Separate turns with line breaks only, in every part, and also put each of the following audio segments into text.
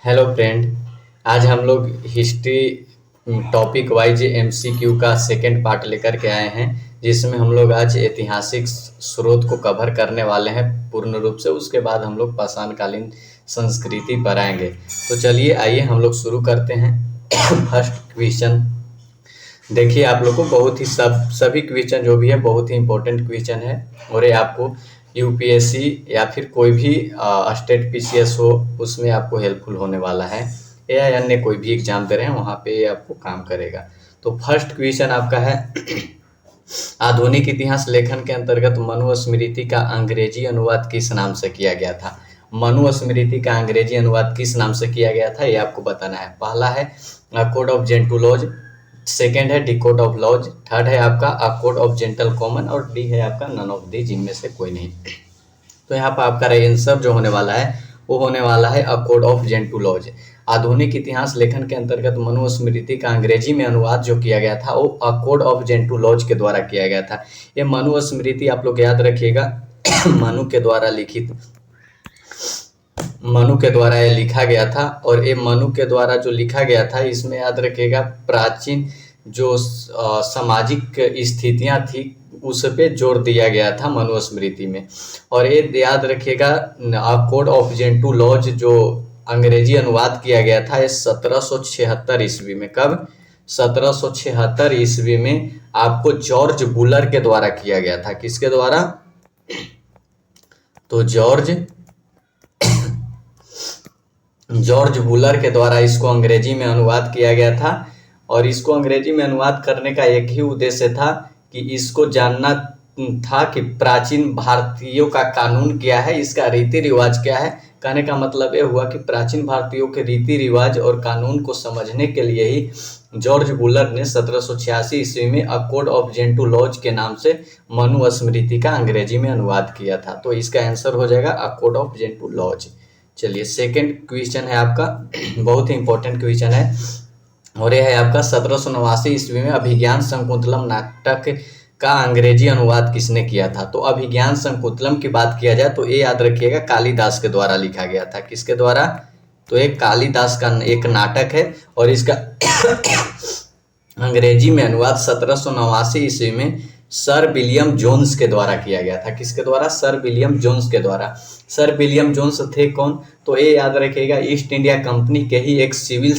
Hello friend. आज हम लोग हिस्ट्री टॉपिक वाइज एमसीक्यू का सेकंड पार्ट लेकर के आए हैं, जिसमें हम लोग आज ऐतिहासिक स्रोत को कवर करने वाले हैं पूर्ण रूप से। उसके बाद हम लोग पाषाणकालीन संस्कृति पर आएंगे। तो चलिए आइए हम लोग शुरू करते हैं। फर्स्ट क्वेश्चन देखिए, आप लोग को बहुत ही सभी क्वेश्चन जो भी है बहुत ही इंपॉर्टेंट क्वेश्चन है, और ये आपको यूपीएससी या फिर कोई भी स्टेट पीसीएस हो उसमें आपको हेल्पफुल होने वाला है, या अन्य कोई भी एग्जाम दे रहे हैं वहाँ पे ये आपको काम करेगा। तो फर्स्ट क्वेश्चन आपका है आधुनिक इतिहास लेखन के अंतर्गत मनुस्मृति का अंग्रेजी अनुवाद किस नाम से किया गया था। मनुस्मृति का अंग्रेजी अनुवाद किस नाम से किया गया था ये आपको बताना है। पहला है कोड ऑफ जेंटुलॉज, सेकेंड है the code of laws, third है आपका a code of gentle common, और डी है आपका नन ऑफ दी, जिनमें से कोई नहीं। तो यहाँ पर आपका आंसर जो होने वाला है वो होने वाला है अ कोड ऑफ जेंटुलॉज। आधुनिक इतिहास लेखन के अंतर्गत मनुस्मृति का अंग्रेजी में अनुवाद जो किया गया था वो अ कोड ऑफ जेंटुलॉज के द्वारा किया गया था। ये मनुस्मृति आप लोग याद रखिएगा मनु के द्वारा ये लिखा गया था, और ये मनु के द्वारा जो लिखा गया था इसमें याद रखिएगा प्राचीन जो सामाजिक स्थितियां थी उस पे जोर दिया गया था मनुस्मृति में। और ये याद रखिएगा कोड ऑफ जेंटू लॉज जो अंग्रेजी अनुवाद किया गया था ये 1776 ईस्वी में। कब? 1776 ईस्वी में आपको जॉर्ज बुलर के द्वारा किया गया था। किसके द्वारा? तो जॉर्ज बुलर के द्वारा इसको अंग्रेजी में अनुवाद किया गया था। और इसको अंग्रेजी में अनुवाद करने का एक ही उद्देश्य था कि इसको जानना था कि प्राचीन भारतीयों का कानून क्या है, इसका रीति रिवाज क्या है। कहने का मतलब ये हुआ कि प्राचीन भारतीयों के रीति रिवाज और कानून को समझने के लिए ही जॉर्ज बुलर ने 1786 ईस्वी में a code of gentoo laws के नाम से मनुस्मृति का अंग्रेजी में अनुवाद किया था। तो इसका आंसर हो जाएगा a code of gentoo laws. चलिए सेकंड क्वेश्चन है आपका, बहुत ही इंपॉर्टेंट क्वेश्चन है, और यह है आपका 1789 ईस्वी में अभिज्ञान शकुंतलम नाटक का अंग्रेजी अनुवाद किसने किया था। तो अभिज्ञान शकुंतलम की बात किया जाए तो ये याद रखिएगा कालिदास के द्वारा लिखा गया था। किसके द्वारा? तो एक कालिदास का एक नाटक है, और इसका अंग्रेजी में अनुवाद 1789 ईस्वी में सर विलियम जोन्स के द्वारा किया गया था। किसके द्वारा? सर विलियम जोन्स के द्वारा। सर विलियम जोन्स थे कौन? तो ये याद रखिएगा ईस्ट इंडिया कंपनी के ही एक सिविल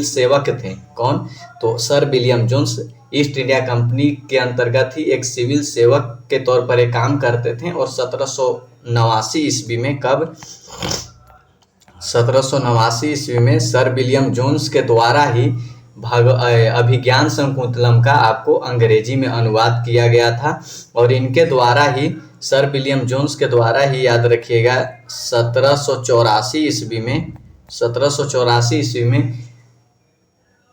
सेवक थे। कौन? तो sir William Jones East India Company के अंतर्गत ही एक सिविल सेवक के तौर पर एक काम करते थे। और 1789 ईस्वी में, कब? 1789 ईस्वी में सर विलियम जोन्स के द्वारा ही अभिज्ञान शकुंतलम का आपको अंग्रेजी में अनुवाद किया गया था। और इनके द्वारा ही सर विलियम जोन्स के द्वारा ही याद रखिएगा 1784 ईस्वी में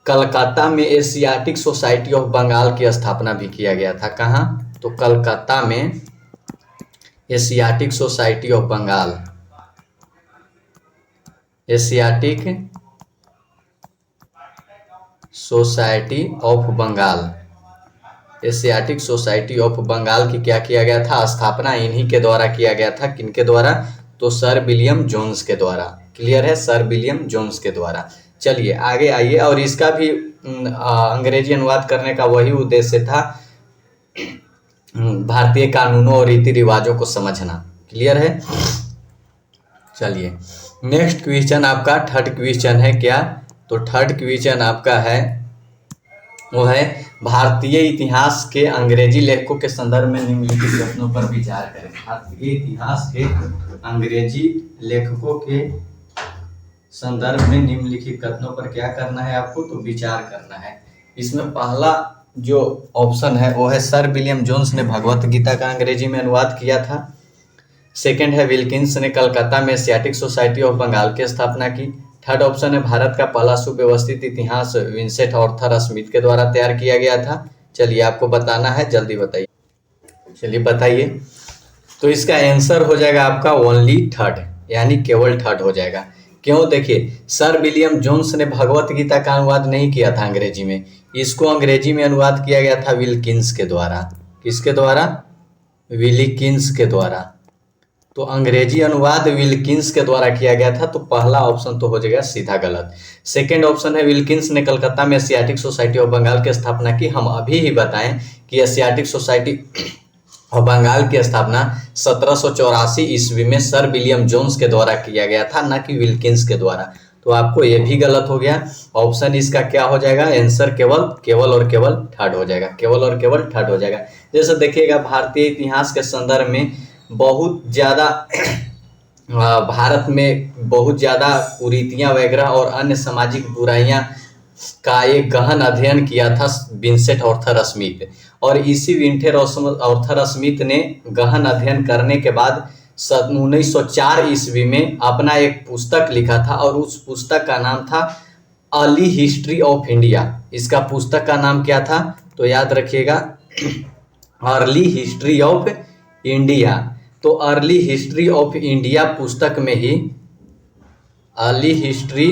कलकत्ता में एशियाटिक सोसाइटी ऑफ बंगाल की स्थापना भी किया गया था। कहाँ? तो कलकत्ता में Asiatic Society of Bengal, Asiatic Society of Bengal, Asiatic Society of Bengal की क्या किया गया था? स्थापना इन्हीं के द्वारा किया गया था। किनके द्वारा? तो सर विलियम जोन्स के द्वारा। क्लियर है? सर विलियम जोन्स के द्वारा। चलिए आगे आइए। और इसका भी अंग्रेजी अनुवाद करने का वही उद्देश्य था, भारतीय कानूनों और रीति रिवाजों को समझना। क्लियर है? चलिए नेक्स्ट क्वेश्चन आपका थर्ड क्वेश्चन है क्या? तो थर्ड क्वेश्चन आपका है वो है भारतीय इतिहास के अंग्रेजी लेखकों के संदर्भ में निम्नलिखित कथनों पर विचार करें। भारतीय इतिहास के अंग्रेजी लेखकों के संदर्भ में निम्नलिखित कथनों पर क्या करना है आपको? तो विचार करना है। इसमें पहला जो ऑप्शन है वो है सर विलियम जोन्स ने भगवत गीता का अंग्रेजी में अनुवाद किया था। सेकंड है विल्किंस ने कलकत्ता में एशियाटिक सोसाइटी ऑफ बंगाल की स्थापना की। थर्ड ऑप्शन है भारत का पहला सुव्यवस्थित इतिहास विंसेंट ऑर्थर स्मिथ के द्वारा तैयार किया गया था। चलिए आपको बताना है, जल्दी बताइए। चलिए बताइए। तो इसका आंसर हो जाएगा आपका ओनली थर्ड, यानी केवल थर्ड हो जाएगा। क्यों? देखिए, सर विलियम जोन्स ने भगवत गीता का अनुवाद नहीं किया था अंग्रेजी में, इसको अंग्रेजी में अनुवाद किया गया था विल्किंस के द्वारा। किसके द्वारा? विलिकिंस के द्वारा। तो अंग्रेजी अनुवाद विल्किंस के द्वारा किया गया था, तो पहला ऑप्शन तो हो जाएगा सीधा गलत। सेकंड ऑप्शन है विल्किंस ने कलकत्ता में एशियाटिक सोसाइटी ऑफ बंगाल की स्थापना की। हम अभी ही बताएं कि एशियाटिक सोसाइटी और बंगाल की स्थापना 1784 ईस्वी में सर विलियम जोन्स के द्वारा किया गया था, न कि विल्किंस के द्वारा। तो आपको ये भी गलत हो गया। ऑप्शन इसका क्या हो जाएगा, आंसर केवल और केवल थर्ड हो जाएगा, केवल और केवल थर्ड हो जाएगा। जैसे देखिएगा भारतीय इतिहास के संदर्भ में बहुत ज़्यादा भारत में बहुत ज़्यादा कुरीतियाँ वगैरह और अन्य सामाजिक बुराइयाँ का एक गहन अध्ययन किया था विंसेंट आर्थर स्मिथ, और इसी विंसेंट आर्थर स्मिथ ने गहन अध्ययन करने के बाद 1904 ईस्वी में अपना एक पुस्तक लिखा था, और उस पुस्तक का नाम था अर्ली हिस्ट्री ऑफ इंडिया। इसका पुस्तक का नाम क्या था, तो याद रखिएगा अर्ली हिस्ट्री ऑफ इंडिया। तो अर्ली हिस्ट्री ऑफ इंडिया पुस्तक में ही अर्ली हिस्ट्री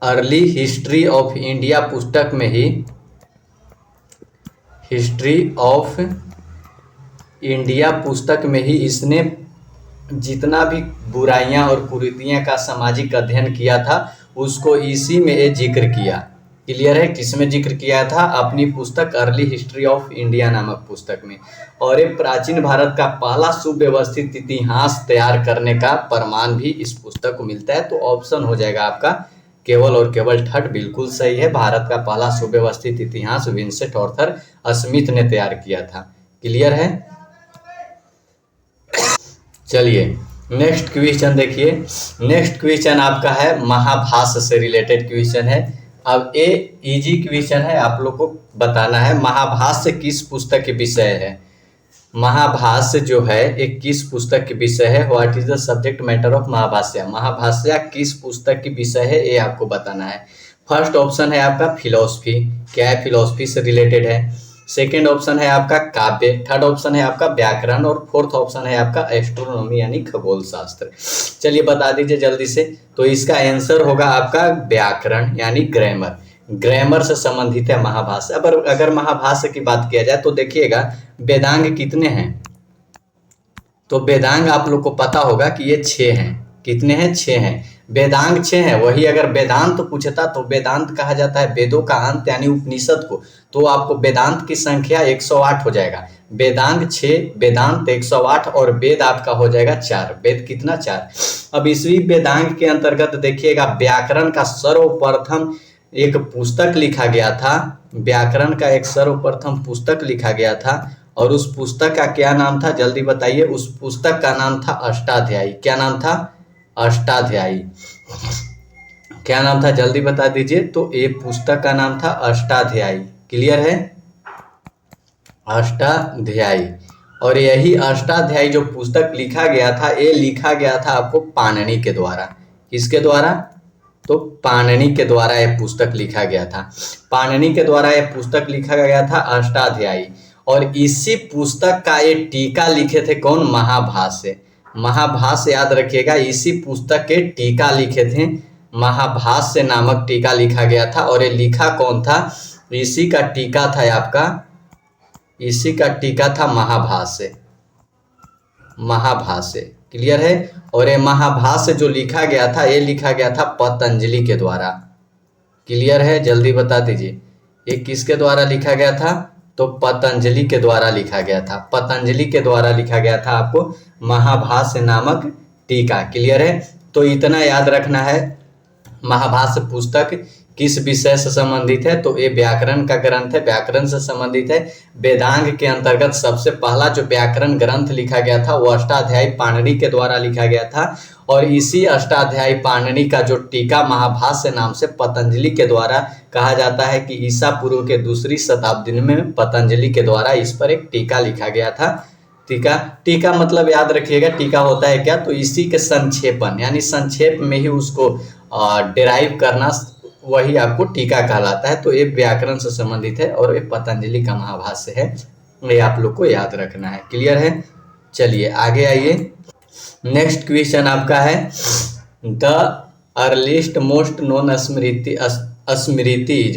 ऑफ इंडिया पुस्तक में ही हिस्ट्री ऑफ इंडिया पुस्तक में ही इसने जितना भी बुराइयां और कुरीतियां का सामाजिक अध्ययन किया था उसको इसी में ये जिक्र किया। क्लियर है, किसमें जिक्र किया था, अपनी पुस्तक अर्ली हिस्ट्री ऑफ इंडिया नामक पुस्तक में। और ये प्राचीन भारत का पहला सुव्यवस्थित इतिहास तैयार करने का प्रमाण भी इस पुस्तक को मिलता है। तो ऑप्शन हो जाएगा आपका केवल और केवल थर्ड बिल्कुल सही है। भारत का पहला सुव्यवस्थित इतिहास विंसेंट आर्थर स्मिथ ने तैयार किया था। क्लियर है। चलिए नेक्स्ट क्वेश्चन देखिए। नेक्स्ट क्वेश्चन आपका है महाभाष्य से रिलेटेड क्वेश्चन है। अब ये इजी क्वेश्चन है, आप लोग को बताना है महाभाष्य किस पुस्तक के विषय है। महाभाष्य जो है एक किस पुस्तक के विषय है, what is the subject matter of Mahabhashya. Mahabhashya किस पुस्तक के विषय है ये आपको बताना है। फर्स्ट ऑप्शन है आपका फिलॉसफी, क्या है, फिलॉसफी से रिलेटेड है। सेकेंड ऑप्शन है आपका काव्य, थर्ड ऑप्शन है आपका व्याकरण, और फोर्थ ऑप्शन है आपका एस्ट्रोनॉमी यानी खगोल शास्त्र। चलिए बता दीजिए जल्दी से। तो इसका आंसर होगा आपका व्याकरण यानी ग्रामर। ग्रामर से संबंधित है महाभाष्य। अगर महाभाष्य की बात किया जाए तो देखिएगा वेदांग कितने हैं, तो वेदांग आप लोग को पता होगा कि ये 6 हैं। कितने हैं, 6 हैं। वेदांग 6 हैं। वही अगर वेदांत पूछता तो वेदांत कहा जाता है वेदों का अंत यानी उपनिषद को, तो आपको वेदांत की संख्या 108 हो जाएगा। वेदांग 6, वेदांत 108 और वेद आपका हो जाएगा 4। वेद कितना, 4। अब इसी वेदांग के अंतर्गत देखिएगा व्याकरण का सर्वप्रथम एक पुस्तक लिखा गया था। व्याकरण का एक सर्वप्रथम पुस्तक लिखा गया था, और उस पुस्तक का क्या नाम था, जल्दी बताइए। उस पुस्तक का नाम था अष्टाध्यायी। क्या नाम था, अष्टाध्यायी। क्या नाम था, जल्दी बता दीजिए। तो ये पुस्तक का नाम था अष्टाध्यायी। क्लियर है, अष्टाध्यायी। और यही अष्टाध्यायी जो पुस्तक लिखा गया था, ये लिखा गया था आपको पाणिनि के द्वारा। किसके द्वारा, तो पाणिनि के द्वारा यह पुस्तक लिखा गया था। पाणिनि के द्वारा यह पुस्तक लिखा गया था अष्टाध्यायी। और इसी पुस्तक का ये टीका लिखे थे कौन, महाभाष्य। महाभाष्य याद रखिएगा, इसी पुस्तक के टीका लिखे थे, महाभाष्य नामक टीका लिखा गया था। और ये लिखा कौन था, इसी का टीका था आपका, इसी का टीका था महाभाष्य। महाभाष्य क्लियर है। और ये महाभाष्य जो लिखा गया था, ये लिखा गया था पतंजलि के द्वारा। क्लियर है, जल्दी बता दीजिए ये किसके द्वारा लिखा गया था, तो पतंजलि के द्वारा लिखा गया था। पतंजलि के द्वारा लिखा गया था आपको महाभाष्य नामक टीका। क्लियर है। तो इतना याद रखना है महाभाष्य पुस्तक किस विषय से संबंधित है, तो ये व्याकरण का ग्रंथ है, व्याकरण से संबंधित है। वेदांग के अंतर्गत सबसे पहला जो व्याकरण ग्रंथ लिखा गया था वो अष्टाध्यायी पाणिनि के द्वारा लिखा गया था। और इसी अष्टाध्यायी पाणिनि का जो टीका महाभाष्य नाम से पतंजलि के द्वारा कहा जाता है कि ईसा पूर्व के 2री शताब्दी में पतंजलि के द्वारा इस पर एक टीका लिखा गया था। टीका मतलब याद रखिएगा टीका होता है क्या, तो इसी के संक्षेपण यानी संक्षेप में ही उसको डिराइव करना, वही आपको टीका कहलाता है। तो ये व्याकरण से संबंधित है और ये पतंजलि का महाभाष्य है, ये आप लोग को याद रखना है। क्लियर है। चलिए आगे आइए। नेक्स्ट क्वेश्चन आपका है द अर्लीस्ट मोस्ट नोन स्मृति,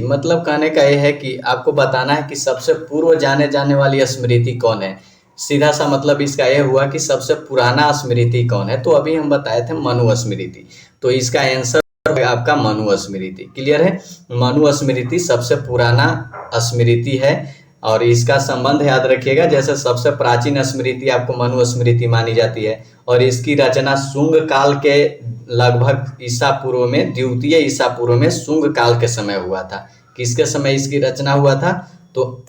मतलब कहने का ये है कि आपको बताना है कि सबसे पूर्व जाने वाली स्मृति कौन है। सीधा सा मतलब इसका यह हुआ कि सबसे पुराना स्मृति कौन है, तो अभी हम बताए थे मनुस्मृति, तो इसका आंसर आपका मनुस्मृति। क्लियर है, मनुस्मृति सबसे पुराना स्मृति है और इसका संबंध याद रखिएगा, जैसे सबसे प्राचीन स्मृति आपको मनुस्मृति मानी जाती है और इसकी रचना शुंग काल के लगभग ईसा पूर्व में, द्वितीय ईसा पूर्व में शुंग काल के समय हुआ था। किसके समय इसकी रचना हुआ था, तो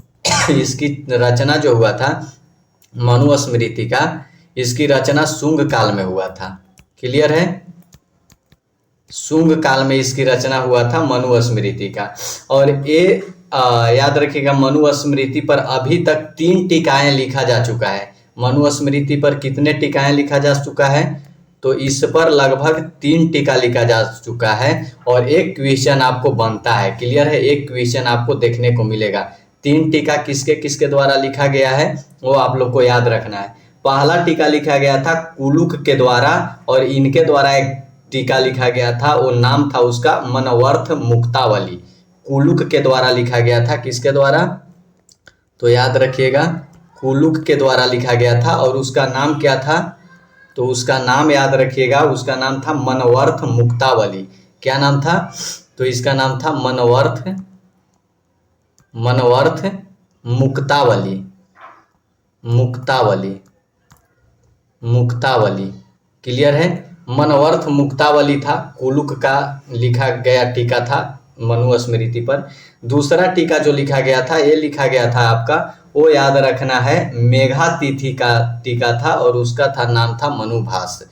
इसकी रचना जो हुआ था मनुस्मृति का, इसकी रचना शुंग काल में हुआ था। क्लियर है, शुंग काल में इसकी रचना हुआ था मनुस्मृति का। और ये याद रखिएगा मनुस्मृति पर अभी तक 3 टीकाएं लिखा जा चुका है। मनुस्मृति पर कितने टीकाएं लिखा जा चुका है, तो इस पर लगभग 3 टीका लिखा जा चुका है और एक क्वेश्चन आपको बनता है। क्लियर है, एक क्वेश्चन आपको देखने को मिलेगा। 3 टीका किसके किसके द्वारा लिखा गया है वो आप लोग को याद रखना है। पहला टीका लिखा गया था कुलुक के द्वारा और इनके द्वारा एक टीका लिखा गया था, वो नाम था उसका मनवर्थ मुक्तावली। कुलुक के द्वारा लिखा गया था, किसके द्वारा, तो याद रखिएगा कुलुक के द्वारा लिखा गया था और उसका नाम क्या था, तो उसका नाम याद रखिएगा, उसका नाम था मनवर्थ मुक्तावली। क्या नाम था, तो इसका नाम था मनवर्थ मुक्तावली। मुक्तावली क्लियर है, मनवर्थ मुक्तावली था, कुलुक का लिखा गया टीका था मनुस्मृति पर। दूसरा टीका जो लिखा गया था, ये लिखा गया था आपका, वो याद रखना है मेघा तिथि का टीका था और उसका था नाम था मनुभास।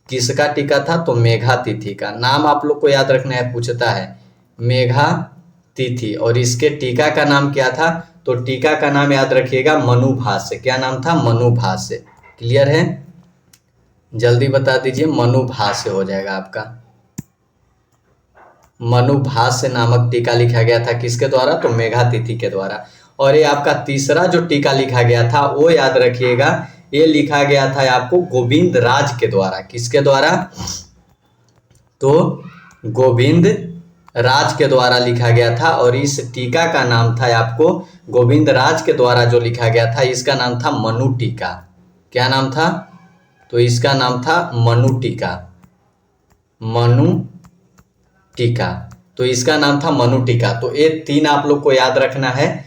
किसका टीका था, तो मेघा तिथि का। नाम आप लोग को याद रखना है, पूछता है मेघा तिथि और इसके टीका का नाम क्या था, तो टीका का नाम याद रखिएगा मनुभाष्य। क्या नाम था, मनुभाष्य। क्लियर है, जल्दी बता दीजिए, मनुभाष्य हो जाएगा आपका। मनुभाष्य नामक टीका लिखा गया था किसके द्वारा, तो मेघा तिथि के द्वारा। और ये आपका तीसरा जो टीका लिखा गया था वो याद रखिएगा, ये लिखा गया था आपको गोविंद राज के द्वारा। किसके द्वारा, तो गोविंद राज के द्वारा लिखा गया था और इस टीका का नाम था आपको गोविंद राज के द्वारा जो लिखा गया था, इसका नाम था मनु टीका। क्या नाम था, तो इसका नाम था मनु टीका। मनु टीका, तो इसका नाम था मनु टीका। तो ये 3 आप लोग को याद रखना है।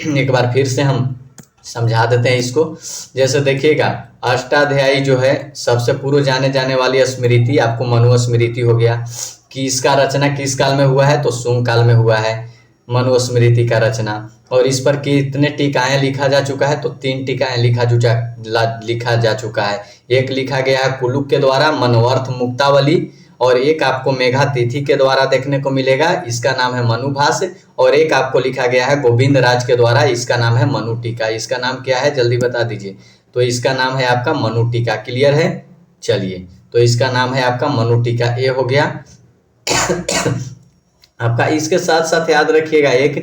एक बार फिर से हम समझा देते हैं इसको। जैसे देखिएगा अष्टाध्यायी जो है सबसे पूर्व जाने जाने वाली स्मृति आपको मनुस्मृति हो गया कि इसका रचना किस काल में हुआ है, तो शुंग काल में हुआ है मनुस्मृति का रचना। और इस पर कितने टीकाएं लिखा जा चुका है, तो 3 टीकाएं लिखा जा चुका है। एक लिखा गया है कुलुक के द्वारा मनवर्थ मुक्तावली और एक आपको मेघा तिथि के द्वारा देखने को मिलेगा, इसका नाम है मनुभाष्य। और एक आपको लिखा गया है गोविंद राज के द्वारा, इसका नाम है मनु टीका। इसका नाम क्या है, जल्दी बता दीजिए, तो इसका नाम है आपका मनु टीका। क्लियर है, चलिए, तो इसका नाम है आपका मनु टीका। ये हो गया आपका। इसके साथ साथ याद रखिएगा एक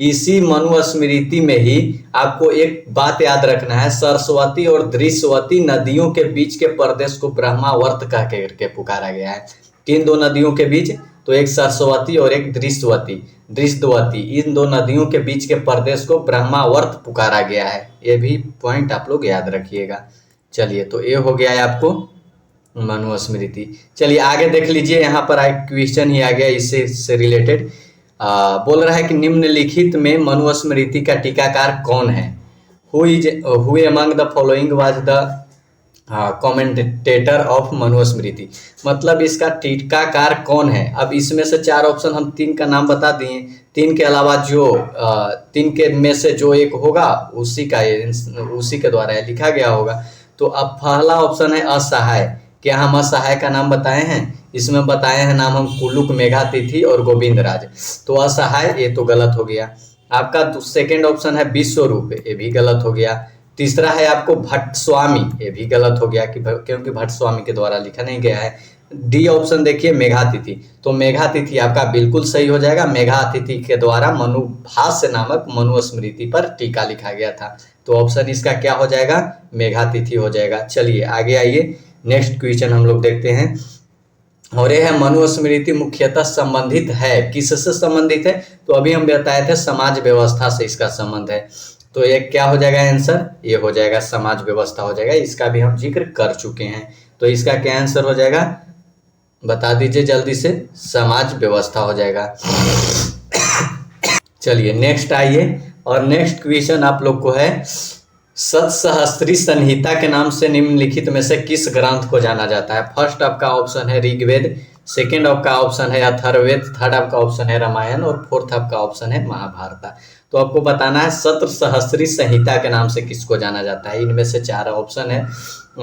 इसी मनुस्मृति में ही आपको एक बात याद रखना है, सरस्वती और दृश्यवती नदियों के बीच के प्रदेश को ब्रह्मावर्त कह के पुकारा गया है। किन 2 नदियों के बीच, तो एक सरस्वती और एक दृश्यवती, इन 2 नदियों के बीच के प्रदेश को ब्रह्मावर्त पुकारा गया है। ये भी पॉइंट आप लोग याद रखिएगा। चलिए, तो ये हो गया है आपको मनुस्मृति। चलिए आगे देख लीजिए, यहाँ पर एक क्वेश्चन ही आ गया इससे से रिलेटेड। बोल रहा है कि निम्नलिखित में मनुस्मृति का टीकाकार कौन है, who among the following was the commentator of Manusmriti. मतलब इसका टीकाकार कौन है। अब इसमें से 4 ऑप्शन हम 3 का नाम बता दिए, 3 के अलावा जो 3 के में से जो एक होगा उसी के द्वारा लिखा गया होगा। तो अब पहला ऑप्शन है असहाय। क्या हम असहाय का नाम बताए हैं, इसमें बताए हैं नाम हम कुलुक, मेघा तिथि और गोविंद राज। तो असहाय ये तो गलत हो गया। आपका सेकंड ऑप्शन है विश्वरूप, ये भी गलत हो गया। तीसरा है आपको भट्ट स्वामी, ये भी गलत हो गया क्योंकि भट्ट स्वामी के द्वारा लिखा नहीं गया है। डी ऑप्शन देखिए मेघा तिथि, तो मेघा तिथि आपका बिल्कुल सही हो जाएगा। मेघा तिथि के द्वारा मनुभाष्य नामक मनुस्मृति पर टीका लिखा गया था। तो ऑप्शन इसका क्या हो जाएगा, मेघा तिथि हो जाएगा। चलिए आगे आइए, नेक्स्ट क्वेश्चन हम लोग देखते हैं। और यह है मनुस्मृति मुख्यतः संबंधित है, किससे संबंधित है, तो अभी हम बताए थे समाज व्यवस्था से इसका संबंध है। तो ये क्या हो जाएगा आंसर, ये हो जाएगा समाज व्यवस्था हो जाएगा, इसका भी हम जिक्र कर चुके हैं। तो इसका क्या आंसर हो जाएगा, बता दीजिए जल्दी से, समाज व्यवस्था हो जाएगा। चलिए नेक्स्ट आइए, और नेक्स्ट क्वेश्चन आप लोग को है, सतसहस्त्री संहिता के नाम से निम्नलिखित में से किस ग्रंथ को जाना जाता है। फर्स्ट आपका ऑप्शन है ऋग्वेद, सेकेंड आपका ऑप्शन है अथर्ववेद, थर्ड आपका ऑप्शन है रामायण और फोर्थ आपका ऑप्शन है महाभारत। तो आपको बताना है सतसहस्त्री संहिता के नाम से किसको जाना जाता है। इनमें से 4 ऑप्शन है,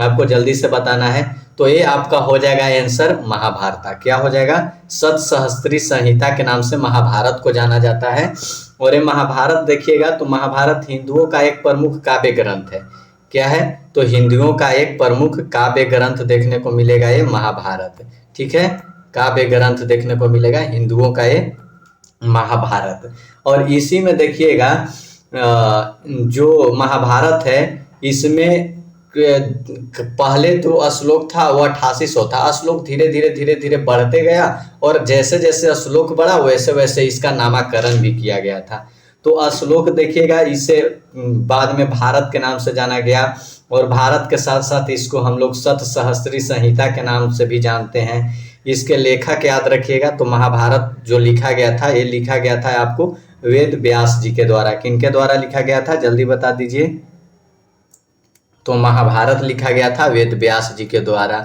आपको जल्दी से बताना है। तो ये आपका हो जाएगा आंसर महाभारत। क्या हो जाएगा, सतसहस्त्री संहिता के नाम से महाभारत को जाना जाता है। और ये महाभारत देखिएगा तो महाभारत हिंदुओं का एक प्रमुख काव्य ग्रंथ है। क्या है, तो हिंदुओं का एक प्रमुख काव्य ग्रंथ देखने को मिलेगा ये महाभारत। ठीक है, काव्य ग्रंथ देखने को मिलेगा हिंदुओं का ये महाभारत। और इसी में देखिएगा जो महाभारत है इसमें पहले तो श्लोक था वो 8800 था। श्लोक धीरे धीरे बढ़ते गया और जैसे जैसे श्लोक बढ़ा वैसे वैसे इसका नामकरण भी किया गया था। तो श्लोक देखिएगा, इसे बाद में भारत के नाम से जाना गया और भारत के साथ साथ इसको हम लोग सतसहस्त्री संहिता के नाम से भी जानते हैं। इसके लेखक याद रखिएगा, तो महाभारत जो लिखा गया था ये लिखा गया था आपको वेद व्यास जी के द्वारा। किनके द्वारा लिखा गया था, जल्दी बता दीजिए। तो महाभारत लिखा गया था वेद व्यास जी के द्वारा।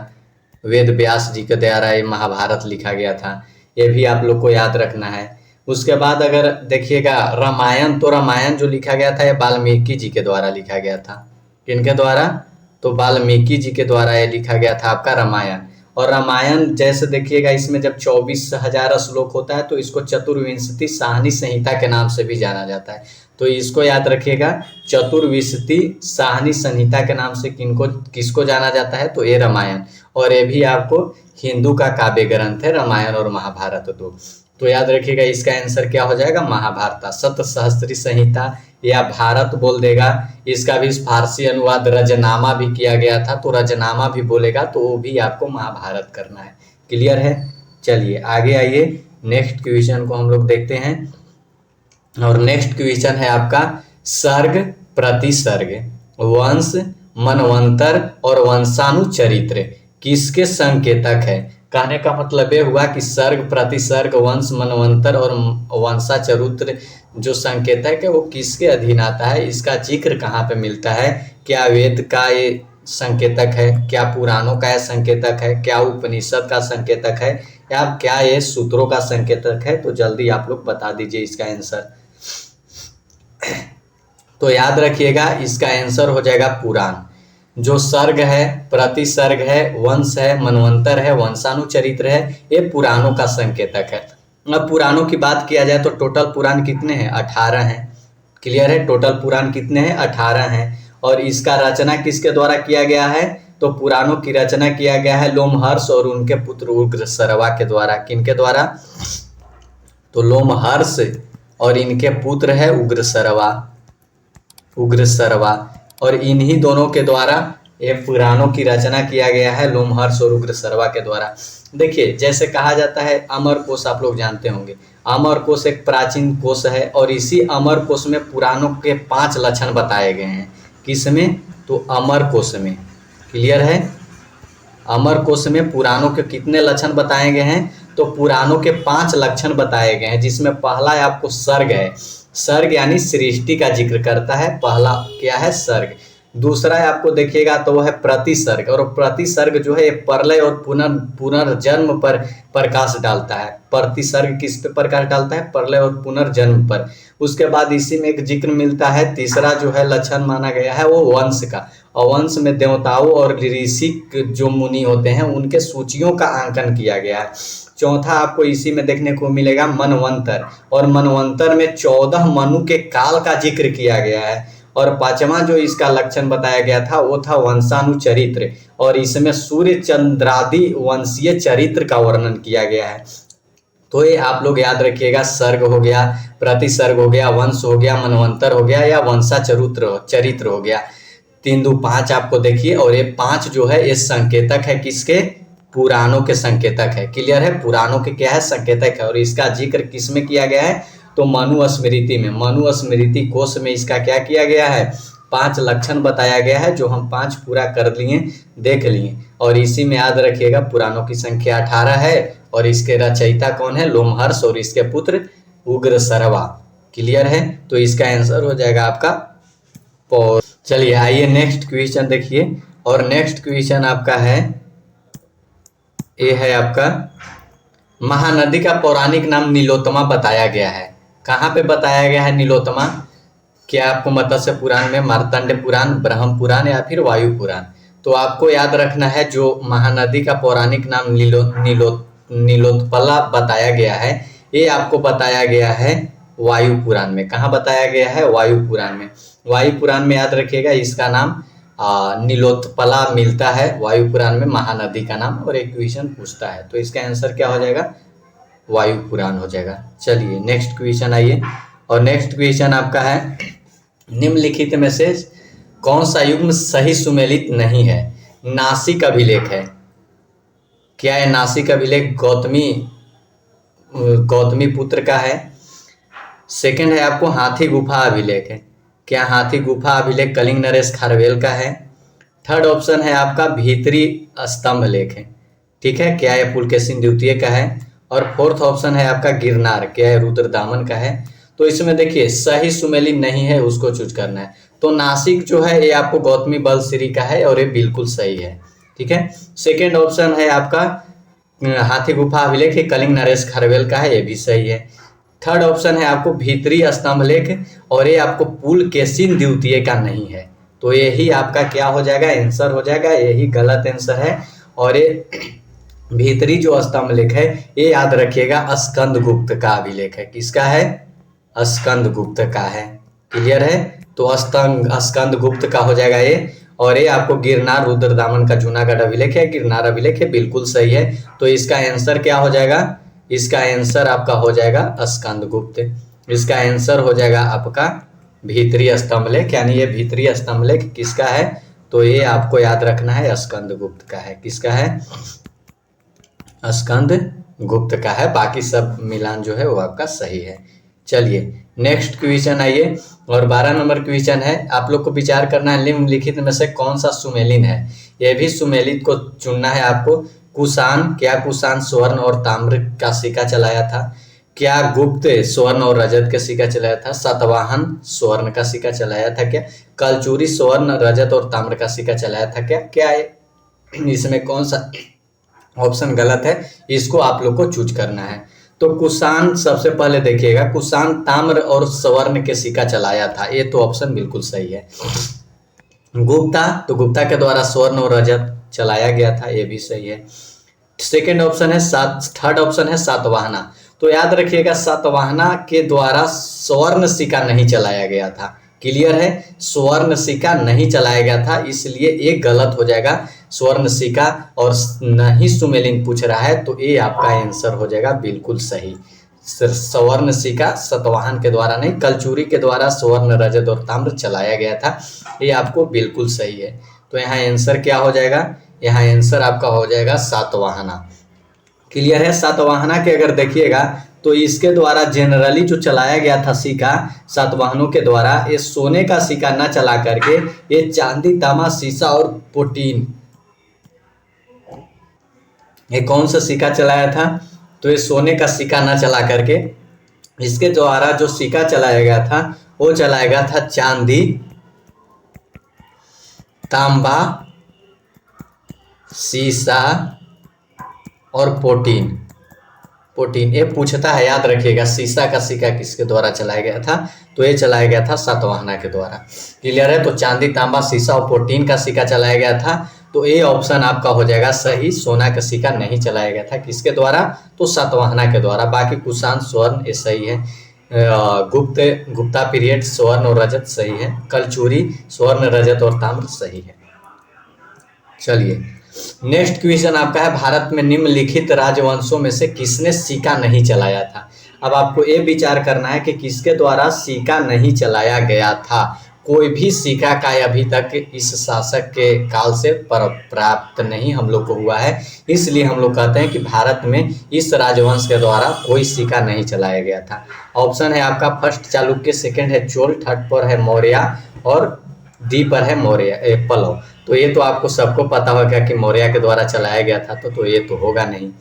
वेद व्यास जी के द्वारा ये महाभारत लिखा गया था, ये भी आप लोग को याद रखना है। उसके बाद अगर देखिएगा रामायण, तो रामायण जो लिखा गया था ये वाल्मीकि जी के द्वारा लिखा गया था। किनके द्वारा, तो वाल्मीकि जी के द्वारा ये लिखा गया था आपका रामायण। और रामायण जैसे देखिएगा इसमें जब 24,000 श्लोक होता है तो इसको चतुर्विंशति साहनी संहिता के नाम से भी जाना जाता है। तो इसको याद रखिएगा, चतुर्विंशति साहनी संहिता के नाम से किसको जाना जाता है, तो ये रामायण। और ये भी आपको हिंदू का काव्य ग्रंथ है रामायण और महाभारत। तो याद रखिएगा इसका आंसर क्या हो जाएगा, महाभारत। सतसहस्त्री संहिता या भारत बोल देगा, इसका भी फारसी अनुवाद रजनामा भी किया गया था, तो रजनामा भी बोलेगा तो वो भी आपको महाभारत करना है। क्लियर है, चलिए आगे आइए, नेक्स्ट क्वेश्चन को हम लोग देखते हैं। और नेक्स्ट क्वेश्चन है आपका सर्ग प्रतिसर्ग, वंश, मनवंतर और वंशानुचरित्र किसके संकेतक है। कहने का मतलब ये हुआ कि सर्ग प्रतिसर्ग, वंश, मनवंतर और वंशाचरित्र जो संकेतक है वो किसके अधीन आता है, इसका जिक्र कहाँ पे मिलता है। क्या वेद का ये संकेतक है, क्या पुराणों का ये संकेतक है, क्या उपनिषद का संकेतक है, या क्या ये सूत्रों का संकेतक है। तो जल्दी आप लोग बता दीजिए इसका आंसर। तो याद रखिएगा इसका आंसर हो जाएगा पुराण। जो सर्ग है, प्रतिसर्ग है, वंश है, मनवंतर है, वंशानुचरित्र है, ये पुराणों का संकेतक है। अब पुराणों की बात किया जाए तो टोटल पुराण कितने हैं, 18 हैं। क्लियर है, टोटल पुराण कितने हैं, 18 हैं। और इसका रचना किसके द्वारा किया गया है, तो पुराणों की रचना किया गया है लोमहर्ष और उनके पुत्र उग्रसरवा के द्वारा। किनके द्वारा, तो लोमहर्ष और इनके पुत्र है उग्रसरवा, और इन्हीं दोनों के द्वारा ये पुराणों की रचना किया गया है, लोमहर्ष और उग्रसरवा के द्वारा। देखिए जैसे कहा जाता है अमर कोश, आप लोग जानते होंगे, अमर कोश एक प्राचीन कोश है और इसी अमर कोश में पुराणों के 5 लक्षण बताए गए हैं। किसमें, तो अमर कोश में। क्लियर है, अमर कोश में पुराणों के कितने लक्षण बताए गए हैं, तो पुराणों के 5 लक्षण बताए गए हैं, जिसमें पहला है आपको सर्ग है। सर्ग यानी सृष्टि का जिक्र करता है, पहला क्या है, सर्ग। दूसरा है आपको देखिएगा तो वो है प्रतिसर्ग, और प्रतिसर्ग जो है प्रलय और पुनर्जन्म पर प्रकाश डालता है। प्रतिसर्ग किस पे प्रकाश डालता है, प्रलय और पुनर्जन्म पर। उसके बाद इसी में एक जिक्र मिलता है, तीसरा जो है लक्षण माना गया है वो वंश का, और वंश में देवताओं और ऋषि जो मुनि होते हैं उनके सूचियों का अंकन किया गया है। चौथा आपको इसी में देखने को मिलेगा मनवंतर, और मनवंतर में 14 मनु के काल का जिक्र किया गया है। और पांचवा जो इसका लक्षण बताया गया था वो था वंशानुचरित्र, और इसमें सूर्य चंद्रादि वंशीय चरित्र का वर्णन किया गया है। तो ये आप लोग याद रखिएगा, सर्ग हो गया, प्रतिसर्ग हो गया, वंश हो गया, मनवंतर हो गया, या वंशाचरित्र हो गया। 3 2 5 आपको देखिए, और ये 5 जो है ये संकेतक है किसके, पुराणों के संकेतक है। क्लियर है, पुराणों के क्या है, संकेतक है। और इसका जिक्र किस में किया गया है, तो मनुस्मृति में, मनुस्मृति कोश में इसका क्या किया गया है, 5 लक्षण बताया गया है, जो हम 5 पूरा कर लिए, देख लिए। और इसी में याद रखिएगा पुराणों की संख्या 18 है और इसके रचयिता कौन है, लोमहर्ष और इसके पुत्र उग्रसर्वा। क्लियर है, तो इसका आंसर हो जाएगा आपका पौर। चलिए आइए नेक्स्ट क्वेश्चन देखिए, और नेक्स्ट क्वेश्चन आपका है, ये है आपका महानदी का पौराणिक नाम नीलोत्तमा बताया गया है। कहाँ पे बताया गया है नीलोत्तमा? क्या आपको मत्स्य पुराण में, मार्तंड पुराण, ब्रह्म पुराण या फिर वायु पुराण? तो आपको याद रखना है जो महानदी का पौराणिक नाम नीलोत्पला बताया गया है, ये आपको बताया गया है वायु पुराण में। कहाँ बताया गया है? वायु पुराण में। वायु पुराण में याद रखिएगा इसका नाम नीलोत्पला मिलता है वायु पुराण में, महानदी का नाम, और एक क्वेश्चन पूछता है, तो इसका आंसर क्या हो जाएगा, वायु पुराण हो जाएगा। चलिए नेक्स्ट क्वेश्चन आइए, और नेक्स्ट क्वेश्चन आपका है, निम्नलिखित में से कौन सा युग्म सही सुमेलित नहीं है? नासिक अभिलेख है। क्या है नासिक अभिलेख? गौतमी पुत्र का है। सेकंड है आपको हाथी गुफा अभिलेख है। क्या हाथी गुफा अभिलेख कलिंग नरेश खारवेल का है। थर्ड ऑप्शन है आपका भीतरी स्तंभ लेख है, ठीक है, क्या है पुलकेशिन द्वितीय का है। और फोर्थ ऑप्शन है आपका गिरनार, क्या है रुद्रदामन का है। तो इसमें देखिए सही सुमेलित नहीं है, उसको चूज करना है। तो नासिक जो है ये आपको गौतमी बलश्री का है और ये बिल्कुल सही है, ठीक है। सेकेंड ऑप्शन है आपका हाथी गुफा अभिलेख कलिंग नरेश खारवेल का है, ये भी सही है। थर्ड ऑप्शन है आपको भीतरी स्तंभ लेख, और ये आपको पुलकेशिन द्वितीय का नहीं है। तो यही आपका क्या हो जाएगा, आंसर हो जाएगा, यही गलत आंसर है। और ये भीतरी जो स्तंभ लेख है ये याद रखिएगा स्कंद गुप्त का अभिलेख है। किसका है? स्कंद गुप्त का है। क्लियर है, तो स्कंद गुप्त का हो जाएगा ये। और ये आपको गिरनार रुद्रदामन का जूनागढ़ अभिलेख है, गिरनार अभिलेख है, बिल्कुल सही है। तो इसका आंसर क्या हो जाएगा? इसका आंसर आपका हो जाएगा स्कंद गुप्त। इसका आंसर हो जाएगा आपका भीतरी स्तंभ लेख, यानी ये भीतरी स्तंभ लेख किसका है? तो ये आपको याद रखना है स्कंद गुप्त का है। किसका है? स्कंद गुप्त का है। बाकी सब मिलान जो है वो आपका सही है। चलिए नेक्स्ट क्वेश्चन आइए, और 12 नंबर क्वेश्चन है, आप लोग को विचार करना है निम्नलिखित में से कौन सा सुमेलित है। ये भी सुमेलित को चुनना है आपको। कुषाण, क्या कुषाण स्वर्ण और ताम्र का सिक्का चलाया था? क्या गुप्त स्वर्ण और रजत का सिक्का चलाया था? सातवाहन स्वर्ण का सिक्का चलाया था क्या? कलचुरी स्वर्ण, रजत और ताम्र का सिक्का चलाया था क्या? क्या इसमें कौन सा ऑप्शन गलत है, इसको आप लोग को चूज करना है। तो कुषाण सबसे पहले देखिएगा, कुषाण ताम्र और स्वर्ण के सिक्का चलाया था, ये तो ऑप्शन बिल्कुल सही है। गुप्ता, तो गुप्ता के द्वारा स्वर्ण और रजत चलाया गया था, ये भी सही है। सेकेंड ऑप्शन है थर्ड ऑप्शन है सातवाहना। तो याद रखिएगा सातवाहना के द्वारा स्वर्ण सिक्का नहीं चलाया गया था। क्लियर है, स्वर्ण सिक्का नहीं चलाया गया था, इसलिए एक गलत हो जाएगा। स्वर्ण सिक्का और नहीं सुमेलित पूछ रहा है, तो ये आपका आंसर हो जाएगा बिल्कुल सही। स्वर्ण सिक्का सतवाहन के द्वारा नहीं, कलचुरी के द्वारा स्वर्ण, रजत और ताम्र चलाया गया था, ये आपको बिल्कुल सही है। तो यहाँ आंसर क्या हो जाएगा? यहाँ आंसर आपका हो जाएगा सातवाहना। क्लियर है, सातवाहना के अगर देखिएगा तो इसके द्वारा जनरली जो चलाया गया था सिक्का सातवाहनों के द्वारा, ये सोने का सिक्का न चला करके ये चांदी, तांबा, शीशा और प्रोटीन, ये कौन सा सिक्का चलाया था? तो ये सोने का सिक्का न चला करके इसके द्वारा जो सिक्का चलाया गया था वो चलाया गया था चांदी, तांबा, शीशा और प्रोटीन। ये पूछता है, याद रखिएगा शीशा का सिक्का किसके द्वारा चलाया गया था? तो ये चलाया गया था सातवाहना के द्वारा। क्लियर है, तो चांदी, तांबा, शीशा और प्रोटीन का सिक्का चलाया गया था, तो ये ऑप्शन आपका हो जाएगा सही। सोना का सिक्का नहीं चलाया गया था, किसके द्वारा? तो सातवाहना के द्वारा। बाकी कुषाण स्वर्ण ये सही है। गुप्ता पीरियड स्वर्ण और रजत सही है। कलचुरी स्वर्ण, रजत और ताम्र सही है। चलिए नेक्स्ट क्वेश्चन आपका है, भारत में निम्नलिखित राजवंशों में से किसने सिक्का नहीं चलाया था? अब आपको ये विचार करना है कि किसके द्वारा सिक्का नहीं चलाया गया था। कोई भी सिक्का का अभी तक इस शासक के काल से प्राप्त नहीं हम लोग को हुआ है। इसलिए हम लोग कहते हैं कि भारत में इस राजवंश के द्वारा कोई सिक्का नहीं चलाया गया था। ऑप्शन है आपका फर्स्ट चालुक्य, सेकंड है चोल, थर्ड पर है मौर्य और डी पर है पल्लव। तो ये तो आपको सबको पता होगा कि मौर्य के द्वारा चलाया गया था, तो ये तो होगा नहीं।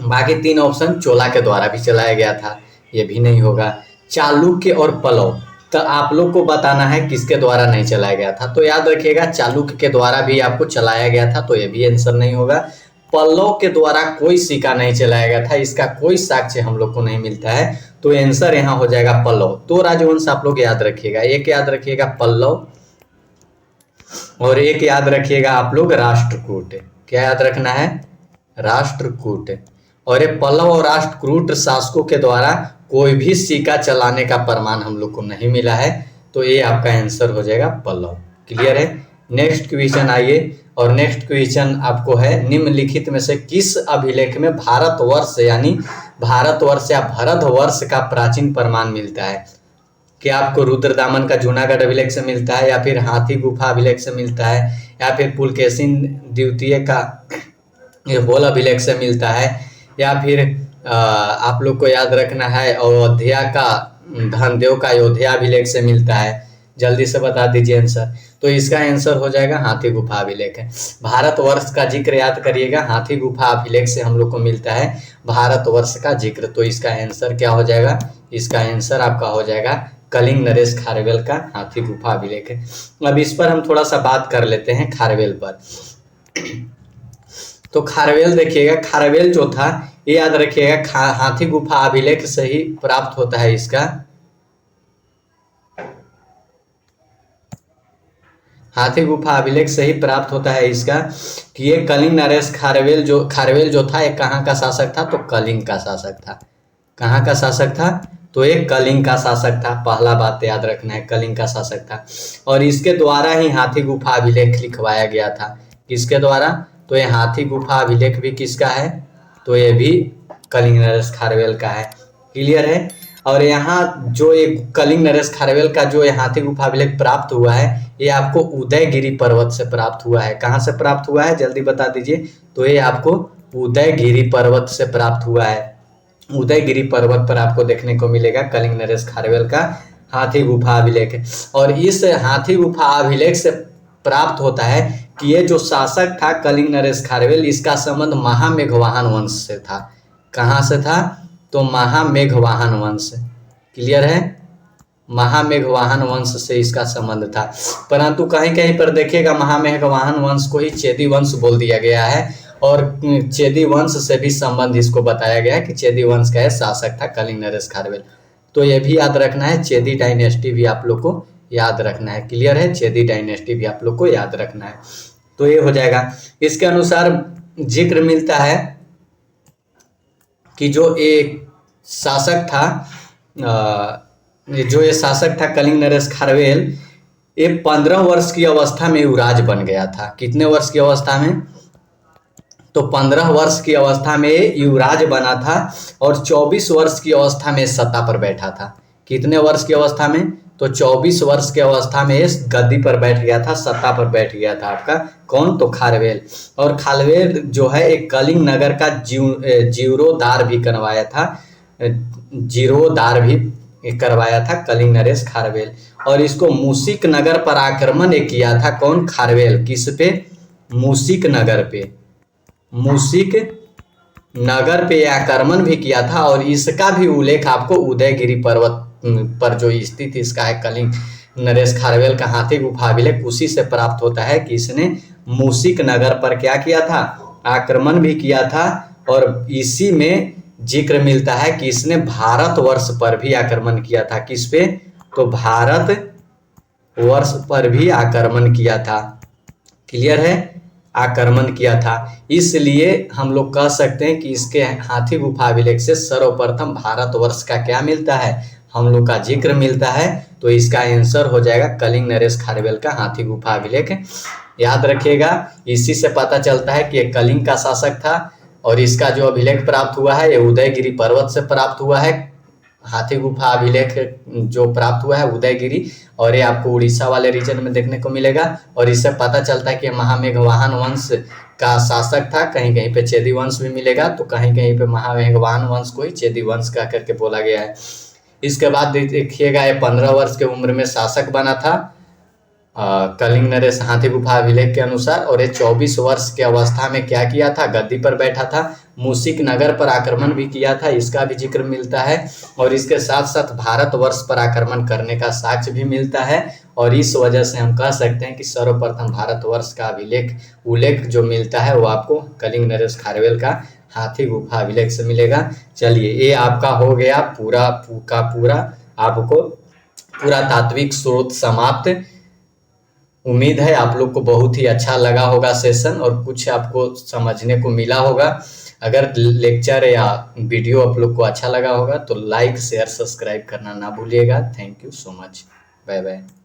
बाकी तीन ऑप्शन चोला के द्वारा भी चलाया गया था, ये भी नहीं होगा। चालुक्य और पल्लव, तो आप लोग को बताना है किसके द्वारा नहीं चलाया गया था। तो याद रखिएगा चालुक्य के द्वारा भी आपको चलाया गया था, तो ये भी आंसर नहीं होगा। पल्लव के द्वारा कोई सिक्का नहीं चलाया गया था, इसका कोई साक्ष्य हम लोग को नहीं मिलता है, तो आंसर यहाँ हो जाएगा पल्लव। तो राजवंश आप लोग याद रखिएगा, एक याद रखिएगा पल्लव और एक याद रखिएगा आप लोग राष्ट्रकूट। क्या याद रखना है? राष्ट्रकूट। और ये पल्लव और राष्ट्रकूट शासकों के द्वारा कोई भी सिक्का चलाने का प्रमाण हम लोग को नहीं मिला है, तो ये आपका आंसर हो जाएगा पल्लव। क्लियर है? नेक्स्ट क्वेश्चन आइए, और नेक्स्ट क्वेश्चन आपको है निम्नलिखित में से किस अभिलेख में भारतवर्ष यानी भारतवर्ष या भरतवर्ष का प्राचीन प्रमाण मिलता है? क्या आपको रुद्रदामन का जूनागढ़ अभिलेख से मिलता है, या फिर हाथी गुफा अभिलेख से मिलता है, या फिर पुलकेशिन द्वितीय का होल अभिलेख से मिलता है, या फिर आप लोग को याद रखना है अयोध्या का धनदेव का अयोध्या अभिलेख से मिलता है? जल्दी से बता दीजिए आंसर। तो इसका आंसर हो जाएगा हाथी गुफा अभिलेख है। भारतवर्ष का जिक्र याद करिएगा, हाथी गुफा अभिलेख से हम लोग को मिलता है भारतवर्ष का जिक्र। तो इसका आंसर क्या हो जाएगा? इसका आंसर आपका हो जाएगा कलिंग नरेश खारवेल का हाथी गुफा अभिलेख है। अब इस पर हम थोड़ा सा बात कर लेते हैं खारवेल पर। तो खारवेल देखिएगा, खारवेल जो था ये याद रखिएगा हाथी गुफा अभिलेख से ही प्राप्त होता है। इसका हाथी गुफा अभिलेख से ही प्राप्त होता है इसका कि ये कलिंग नरेश खारवेल जो था, ये कहाँ का शासक था? तो कलिंग का शासक था। कहाँ का शासक था? तो ये कलिंग का शासक था। पहला बात याद रखना है, कलिंग का शासक था। और इसके द्वारा ही हाथी गुफा अभिलेख लिखवाया गया था। किसके द्वारा? तो ये हाथी गुफा अभिलेख भी किसका है? तो ये भी कलिंग नरेश खारवेल का है। क्लियर है? और यहाँ जो ये कलिंग नरेश खारवेल का जो ये हाथी गुफा अभिलेख प्राप्त हुआ है, ये आपको उदयगिरी पर्वत से प्राप्त हुआ है। कहाँ से प्राप्त हुआ है? जल्दी बता दीजिए। तो ये आपको उदयगिरी पर्वत से प्राप्त हुआ है। उदयगिरी पर्वत पर आपको देखने को मिलेगा कलिंग नरेश खारवेल का हाथी गुफा अभिलेख। और इस हाथी गुफा अभिलेख से प्राप्त होता है कि ये जो शासक था कलिंग नरेश खारवेल, इसका संबंध महामेघवाहन वंश से था। कहाँ से था? तो महामेघवाहन वंश। क्लियर है? महामेघवाहन वंश से इसका संबंध था। परंतु कहीं कहीं पर देखिएगा महामेघवाहन वंश को ही चेदी वंश बोल दिया गया है, और चेदी वंश से भी संबंध इसको बताया गया है कि चेदी वंश का शासक था कलिंग नरेश खारवेल। तो ये भी याद रखना है, चेदी डायनेस्टी भी आप लोग को याद रखना है। क्लियर है? चेदी डायनेस्टी भी आप लोग को याद रखना है। तो ये हो जाएगा। इसके अनुसार जिक्र मिलता है कि जो एक शासक था कलिंग नरेश खारवेल, ये 15 वर्ष की अवस्था में युवराज बन गया था। कितने वर्ष की अवस्था में? तो 15 वर्ष की अवस्था में युवराज बना था, और 24 वर्ष की अवस्था में सत्ता पर बैठा था। कितने वर्ष की अवस्था में? तो 24 वर्ष की अवस्था में इस गद्दी पर बैठ गया था, सत्ता पर बैठ गया था आपका कौन? तो खारवेल। और खारवेल जो है एक कलिंग नगर का जीर्णोद्धार भी करवाया था, जीर्णोद्धार भी करवाया था कलिंग नरेश खारवेल। और इसको मूसिक नगर पर आक्रमण किया था कौन? खारवेल। किस पे? मूसिक नगर पे। मूसिक नगर पे आक्रमण भी किया था, और इसका भी उल्लेख आपको उदयगिरी पर्वत पर जो स्थित इसका है कलिंग नरेश खारवेल का हाथी गुफा अभिलेख, उसी से प्राप्त होता है कि इसने मूसिक नगर पर क्या किया था? आक्रमण भी किया था। और इसी में जिक्र मिलता है कि इसने भारतवर्ष पर भी आक्रमण किया था। किस पे? तो भारतवर्ष पर भी आक्रमण किया था। क्लियर है? आक्रमण किया था। इसलिए हम लोग कह सकते हैं कि इसके हाथी गुफा अभिलेख से सर्वप्रथम भारतवर्ष का क्या मिलता है? हम लोग का जिक्र मिलता है। तो इसका आंसर हो जाएगा कलिंग नरेश खारवेल का हाथी गुफा अभिलेख। याद रखिएगा, इसी से पता चलता है कि ये कलिंग का शासक था, और इसका जो अभिलेख प्राप्त हुआ है ये उदयगिरी पर्वत से प्राप्त हुआ है। हाथी गुफा अभिलेख जो प्राप्त हुआ है उदयगिरी, और ये आपको उड़ीसा वाले रीजन में देखने को मिलेगा। और इससे पता चलता है कि महामेघवाहन वंश का शासक था। कहीं कहीं पे चेदी वंश भी मिलेगा, तो कहीं कहीं पे महामेघवाहन वंश को ही चेदी वंश कह करके बोला गया है। इसके बाद देखिएगा, ये 15 वर्ष की उम्र में शासक बना था कलिंग नरेश हाथी गुफा अभिलेख के अनुसार। और ये 24 वर्ष की अवस्था में क्या किया था, गद्दी पर बैठा था। मूसिक नगर पर आक्रमण भी किया था, इसका भी जिक्र मिलता है। और इसके साथ साथ भारतवर्ष पर आक्रमण करने का साक्ष्य भी मिलता है। और इस वजह से हम कह सकते हैं कि सर्वप्रथम भारतवर्ष का अभिलेख उल्लेख जो मिलता है वो आपको कलिंग नरेश खारवेल का हाथी गुफा अभिलेख से मिलेगा। चलिए, ये आपका हो गया पूरा का पूरा आपको पुरातात्विक स्रोत समाप्त। उम्मीद है आप लोग को बहुत ही अच्छा लगा होगा सेशन, और कुछ आपको समझने को मिला होगा। अगर लेक्चर या वीडियो आप लोग को अच्छा लगा होगा तो लाइक शेयर सब्सक्राइब करना ना भूलिएगा। Thank you so much. Bye bye.